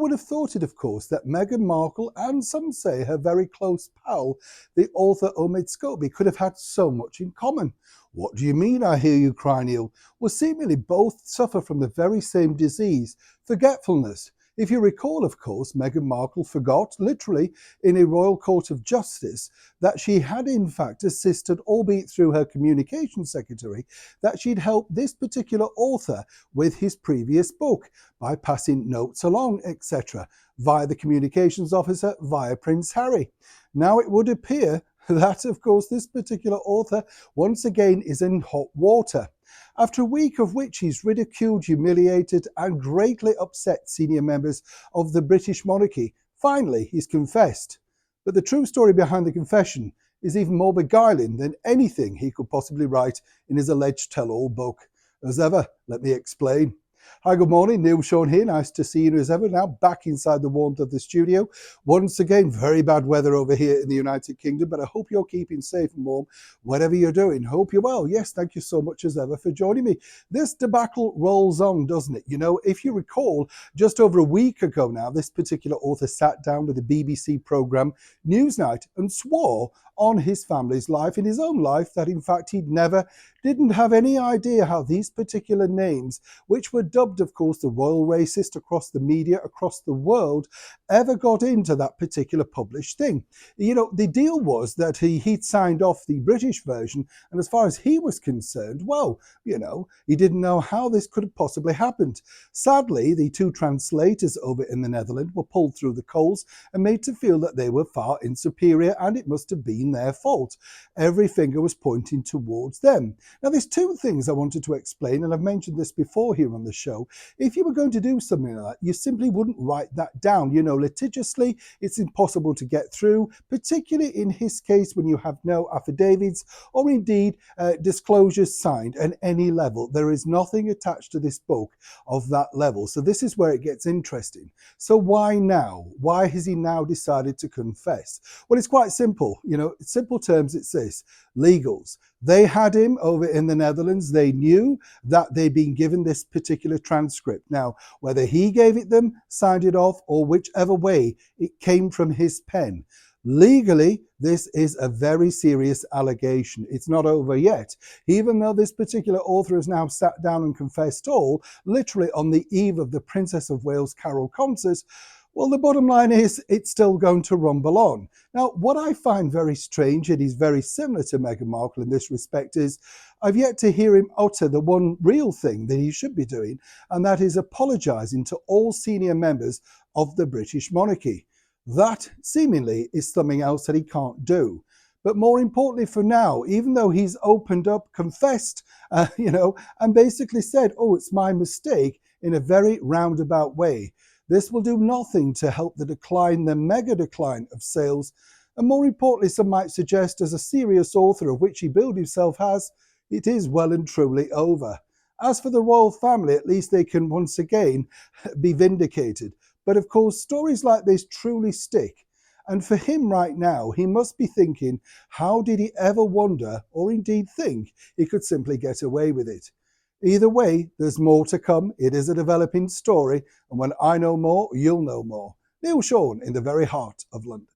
would have thought it, of course, that Meghan Markle and some say her very close pal, the author Omid Scobie, could have had so much in common. What do you mean, I hear you cry, Neil? Well, seemingly both suffer from the very same disease, forgetfulness. If you recall, of course, Meghan Markle forgot, literally, in a royal court of justice, that she had in fact assisted, albeit through her communication secretary, that she'd helped this particular author with his previous book by passing notes along, etc., via the communications officer, via Prince Harry. Now it would appear that, of course, this particular author once again is in hot water. After a week of which he's ridiculed, humiliated and greatly upset senior members of the British monarchy, finally he's confessed. But the true story behind the confession is even more beguiling than anything he could possibly write in his alleged tell-all book. As ever, let me explain. Hi, good morning, Neil Sean here. Nice to see you as ever. Now back inside the warmth of the studio. Once again, very bad weather over here in the United Kingdom, but I hope you're keeping safe and warm, whatever you're doing. Hope you're well. Yes, thank you so much as ever for joining me. This debacle rolls on, doesn't it? You know, if you recall, just over a week ago now, this particular author sat down with the BBC programme Newsnight and swore on his family's life, in his own life, that in fact he didn't have any idea how these particular names, which were dubbed, of course, the royal racist across the media, across the world, ever got into that particular published thing. You know, the deal was that he'd signed off the British version, and as far as he was concerned, well, you know, he didn't know how this could have possibly happened. Sadly, the two translators over in the Netherlands were pulled through the coals and made to feel that they were far superior, and it must have been their fault. Every finger was pointing towards them. Now, there's two things I wanted to explain, and I've mentioned this before here on the show. If you were going to do something like that, you simply wouldn't write that down, you know, litigiously. It's impossible to get through, particularly in his case when you have no affidavits or indeed disclosures signed at any level. There is nothing attached to this book of that level. So this is where it gets interesting. So why now? Why has he now decided to confess? Well, it's quite simple. You know, in simple terms, it's this: legals. They had him over in the Netherlands. They knew that they'd been given this particular transcript. Now, whether he gave it them, signed it off, or whichever way, it came from his pen. Legally, this is a very serious allegation. It's not over yet. Even though this particular author has now sat down and confessed all, literally on the eve of the Princess of Wales Carol concert, well, the bottom line is it's still going to rumble on. Now, what I find very strange, and he's very similar to Meghan Markle in this respect, is I've yet to hear him utter the one real thing that he should be doing, and that is apologising to all senior members of the British monarchy. That, seemingly, is something else that he can't do. But more importantly for now, even though he's opened up, confessed, you know, and basically said, oh, it's my mistake, in a very roundabout way, this will do nothing to help the decline, the mega decline of sales. And more importantly, some might suggest, as a serious author of which he billed himself as, it is well and truly over. As for the royal family, at least they can once again be vindicated. But of course, stories like this truly stick. And for him right now, he must be thinking, how did he ever wonder, or indeed think, he could simply get away with it? Either way, there's more to come. It is a developing story, and when I know more, you'll know more. Neil Sean in the very heart of London.